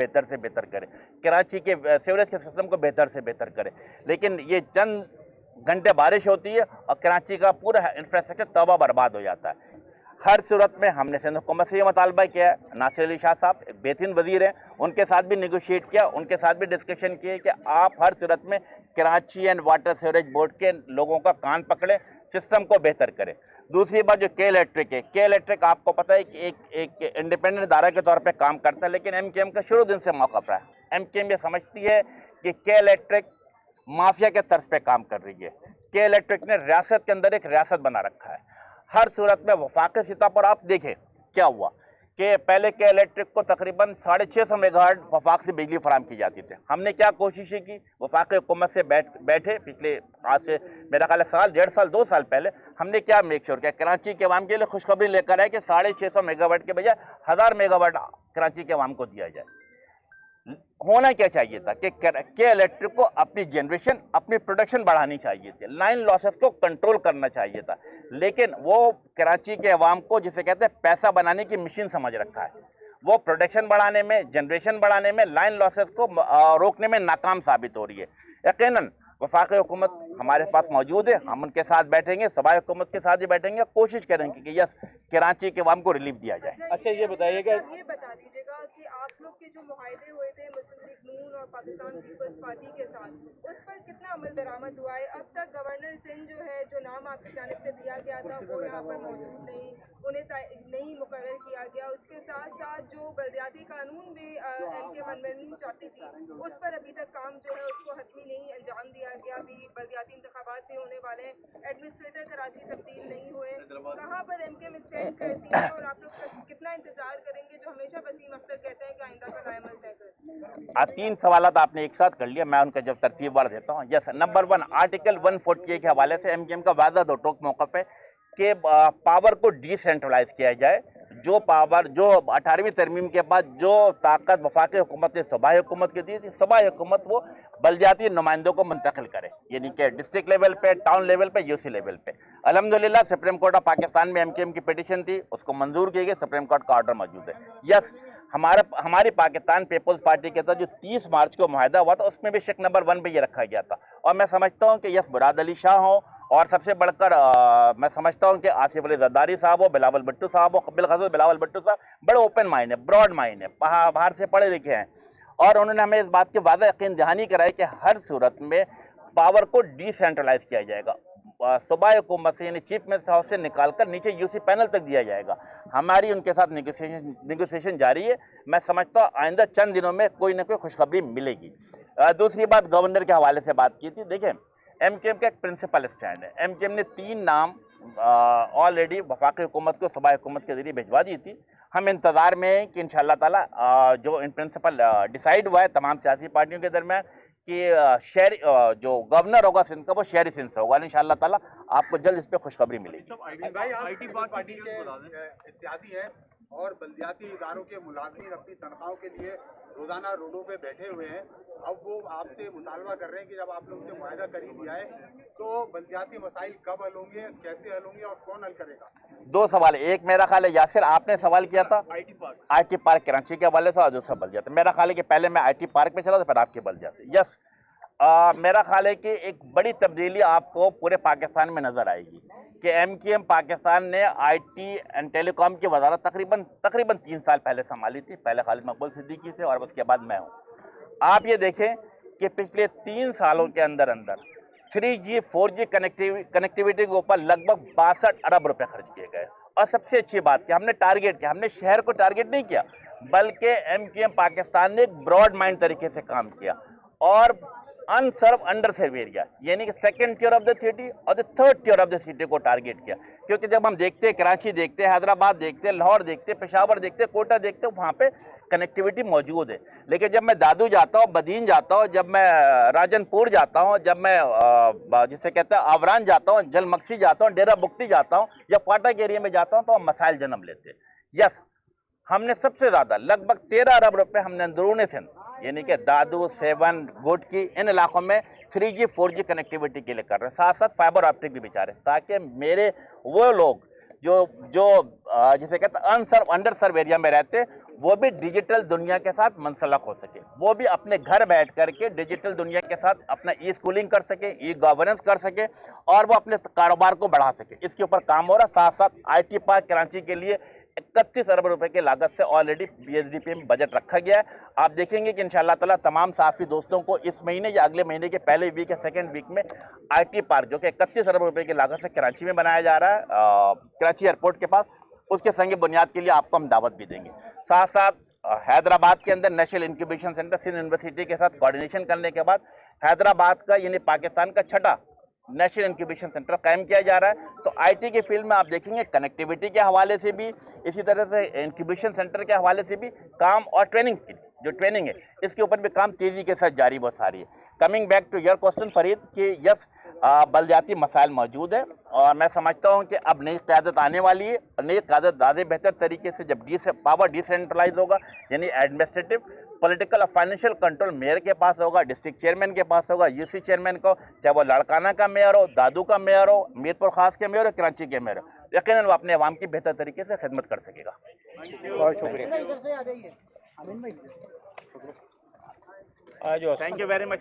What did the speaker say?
बेहतर से बेहतर करे, कराची के सीवरेज के सिस्टम को बेहतर से बेहतर करे। लेकिन ये चंद घंटे बारिश होती है और कराची का पूरा इंफ्रास्ट्रक्चर तबाह बर्बाद हो जाता है। हर सूरत में हमने सिंध हुकूमत से ये मुतालबा किया है। नासिर अली शाह साहब एक बेहतरीन वजीर हैं, उनके साथ भी निगोशिएट किया, उनके साथ भी डिस्कशन किए कि आप हर सूरत में Karachi and water sewerage board के लोगों का कान पकड़े, सिस्टम को बेहतर करें। दूसरी बात जो के इलेक्ट्रिक है, के इलेक्ट्रिक आपको पता है कि एक इंडिपेंडेंट इदारा के तौर पे काम करता है, लेकिन एमकेएम का शुरू दिन से मौक़िफ़ रहा है। एमकेएम ये समझती है कि के इलेक्ट्रिक माफिया के तर्ज पे काम कर रही है। के इलेक्ट्रिक ने रियासत के अंदर एक रियासत बना रखा है। हर सूरत में वफाकी सतह पर आप देखें क्या हुआ कि पहले के इलेक्ट्रिक को तकरीबन 650 मेगाहर्ट्ज़ वफाक से बिजली फराम की जाती थी। हमने क्या कोशिशें की, वफाकी हुकूमत से बैठे पिछले आज से मेरा ख्याल है साल, 1.5 साल, 2 साल पहले हमने क्या मेक श्योर किया, कराची के अवाम के लिए खुशखबरी लेकर आए कि 650 मेगावाट के बजाय 1000 मेगावाट कराची के अवाम को दिया जाए। होना क्या चाहिए था कि के इलेक्ट्रिक को अपनी जनरेशन, अपनी प्रोडक्शन बढ़ानी चाहिए थी, लाइन लॉसेस को कंट्रोल करना चाहिए था, लेकिन वो कराची के अवाम को जिसे कहते हैं पैसा बनाने की मशीन समझ रखा है। वो प्रोडक्शन बढ़ाने में, जनरेशन बढ़ाने में, लाइन लॉसेस को रोकने में नाकाम साबित हो रही है। यकीनन वफाकी हुकूमत हमारे पास मौजूद है, हम उनके साथ बैठेंगे, सूबाई हुकूमत के साथ ही बैठेंगे, कोशिश करेंगे कि यस कराची के अवाम को रिलीफ दिया जाए। अच्छा ये बताइएगा, ये बता दीजिएगा कि आप लोग के जो मुआहदे हुए थे मुस्लिम लीग नून और पाकिस्तान पीपल्स पार्टी के साथ, उस पर कितना अमल दरामद हुआ है? अब तक गवर्नर सिंध जो है, जो नाम आपकी जानिब से दिया गया था वो यहाँ पर मौजूद नहीं, उन्हें नहीं मुकर्रर किया गया। उसके साथ साथ जो बल्दियाती कानून भी एमके अमेंडमेंट चाहती थी, उस पर अभी तक काम जो है उसको हतमी नहीं अंजाम दिया गया। अभी बल्दियाती इंतखाबात भी होने वाले हैं, एडमिनिस्ट्रेटर कराची तब्दील नहीं हुए। कहाँ पर एमके स्टैंड करती है और आप लोग कितना इंतजार करेंगे, जो हमेशा वसीम अख्तर कहते हैं कि आइंदा का लायमल तय करें? 3 सवाल आपने एक साथ कर लिया, मैं उनका जब तरतीबवार देता हूँ। यस, नंबर 1 आर्टिकल 148 के हवाले से एमकेएम का वाज़ा दो टोक मौक़िफ़ है कि पावर को डिसेंट्रलाइज किया जाए। जो पावर, जो 18वीं तरमीम के बाद जो ताकत वफाकी हुकूमत ने सूबाई हुकूमत को दी थी, सूबाई हुकूमत वो बल्दियाती नुमाइंदों को मुंतकिल करे, यानी कि डिस्ट्रिक्ट लेवल पे, टाउन लेवल पे, यूसी लेवल पे। अल्हम्दुलिल्लाह सुप्रीम कोर्ट ऑफ पाकिस्तान में एमकेएम की पिटीशन थी, उसको मंजूर की गई, सुप्रीम कोर्ट का ऑर्डर मौजूद है। यस, हमारी पाकिस्तान पीपल्स पार्टी के साथ जो 30 मार्च को मुआहदा हुआ था, उसमें भी शेख नंबर 1 पे ये रखा गया था। और मैं समझता हूँ कि यस मुराद अली शाह हो, और सबसे बढ़कर मैं समझता हूँ कि आसिफ अली जरदारी साहब हो, बिलावल भुट्टो साहब हो, बिलखसूस बिलावल भुट्टो साहब बड़े ओपन माइंड है, ब्रॉड माइंड है, बाहर से पढ़े लिखे हैं, और उन्होंने हमें इस बात की वाज़ेह यकीन दहानी कराई कि हर सूरत में पावर को डिसेंट्रलाइज किया जाएगा, सूबाई हुकूमत से यानी चीफ मिनिस्टर हाउस से निकालकर नीचे यूसी पैनल तक दिया जाएगा। हमारी उनके साथ नेगोशिएशन जारी है। मैं समझता हूँ आइंदा चंद दिनों में कोई ना कोई खुशखबरी मिलेगी। दूसरी बात गवर्नर के हवाले से बात की थी। देखिए, एमकेएम का एक प्रिंसिपल स्टैंड है। एमकेएम ने 3 नाम ऑलरेडी वफाकी हुकूमत को सूबाई हुकूमत के जरिए भिजवा दी थी। हम इंतज़ार में हैं कि इंशाअल्लाह ताला जो इन प्रिंसिपल डिसाइड हुआ है तमाम सियासी पार्टियों के दरमियान कि शहरी जो गवर्नर होगा सिंध का वो शहरी सिंध से होगा। इंशाअल्लाह ताला आपको जल्द इस पर खुशखबरी मिलेगी। आईटी पार्टी के इत्यादि है और बल्दियाती इदारों के मुलाजमीन अपनी तनख्वाहों के लिए रोजाना रोडों पे बैठे हुए हैं। अब वो आपसे मुतालबा कर रहे हैं कि जब आप लोगों से मुआहदा कर ही दिया है तो बल्दियाती मसाइल कब हल होंगे, कैसे हल होंगे और कौन हल करेगा? 2 सवाल, एक मेरा ख्याल है यासिर आपने सवाल किया था आईटी पार्क कराची के हवाले से, और दूसरा बल्दियात। मेरा ख्याल है कि पहले मैं आईटी पार्क में चला था, फिर आपके बल्दियात। यस, मेरा ख्याल है कि एक बड़ी तब्दीली आपको पूरे पाकिस्तान में नजर आएगी कि एमकेएम पाकिस्तान ने आईटी एंड टेलीकॉम की वजारत तकरीबन 3 साल पहले संभाली थी। पहले खालिद मकबूल सिद्दीकी थे और उसके बाद मैं हूँ। आप ये देखें कि पिछले 3 सालों के अंदर 3G 4G कनेक्टिविटी के ऊपर लगभग 62 अरब रुपए खर्च किए गए। और सबसे अच्छी बात कि हमने टारगेट किया, हमने शहर को टारगेट नहीं किया, बल्कि एमकेएम पाकिस्तान ने एक ब्रॉड माइंड तरीके से काम किया और अनसर्व अंडर सर्व एरिया यानी कि 2nd tier of the city और the 3rd tier of the city को टारगेट किया। क्योंकि जब हम देखते हैं कराची देखते हैं, हैदराबाद देखते हैं, लाहौर देखते हैं, पेशावर देखते हैं, कोटा देखते हैं, वहाँ पे कनेक्टिविटी मौजूद है। लेकिन जब मैं दादू जाता हूँ, बदीन जाता हूँ, जब मैं राजनपुर जाता हूँ, जब मैं जिसे कहते हैं आवरान जाता हूँ, जलमक्सी जाता हूँ, डेरा बुकटी जाता हूँ या फाटक एरिया में जाता हूँ, तो हम मसाइल जन्म लेते हैं। यस, हमने सबसे ज़्यादा लगभग 13 अरब रुपए हमने अंदरूनी सिंध यानी कि दादू, सेवन, गुटकी इन इलाकों में 3G 4G कनेक्टिविटी के लिए कर रहे हैं, साथ साथ फाइबर ऑप्टिक भी बिछा रहे हैं, ताकि मेरे वो लोग जो जिसे कहते हैं अनसर्व अंडर सर्व एरिया में रहते वो भी डिजिटल दुनिया के साथ मंसलक हो सके, वो भी अपने घर बैठ करके डिजिटल दुनिया के साथ अपना ई स्कूलिंग कर सके, ई गवर्नेंस कर सके और वो अपने कारोबार को बढ़ा सके। इसके ऊपर काम हो रहा। साथ साथ IT पार्क कराची के लिए 31 अरब रुपए की लागत से ऑलरेडी BSDP में बजट रखा गया है। आप देखेंगे कि इंशाअल्लाह ताला तमाम साफी दोस्तों को इस महीने या अगले महीने के पहले वीक या सेकंड वीक में IT पार्क जो कि 31 अरब रुपए की लागत से कराची में बनाया जा रहा है, कराची एयरपोर्ट के पास, उसके संग बुनियाद के लिए आपको हम दावत भी देंगे। साथ साथ हैदराबाद के अंदर national incubation centre Sindh university के साथ कोऑर्डिनेशन करने के बाद हैदराबाद का यानी पाकिस्तान का छठा नेशनल इंक्यूबेशन सेंटर कायम किया जा रहा है। तो IT के फील्ड में आप देखेंगे कनेक्टिविटी के हवाले से भी, इसी तरह से इंक्यूबेशन सेंटर के हवाले से भी काम और ट्रेनिंग की जो ट्रेनिंग है इसके ऊपर भी काम तेज़ी के साथ जारी बहुत सारी है। Coming back to your question Farid कि यस बलदियाती मसाइल मौजूद है और मैं समझता हूँ कि अब नई क़यादत आने वाली है और नई क़यादत ज़्यादा बेहतर तरीके से जब पावर डिसेंट्रलाइज होगा यानी एडमिनिस्ट्रेटिव पॉलिटिकल और फाइनेंशियल कंट्रोल मेयर के पास होगा, डिस्ट्रिक्ट चेयरमैन के पास होगा, UC चेयरमैन को, चाहे वो लड़काना का मेयर हो, दादू का मेयर हो, मीरपुर खास के मेयर हो, कराची के मेयर हो, यकीनन वो अपने अवाम की बेहतर तरीके से खिदमत कर सकेगा। बहुत शुक्रिया। Thank you very much.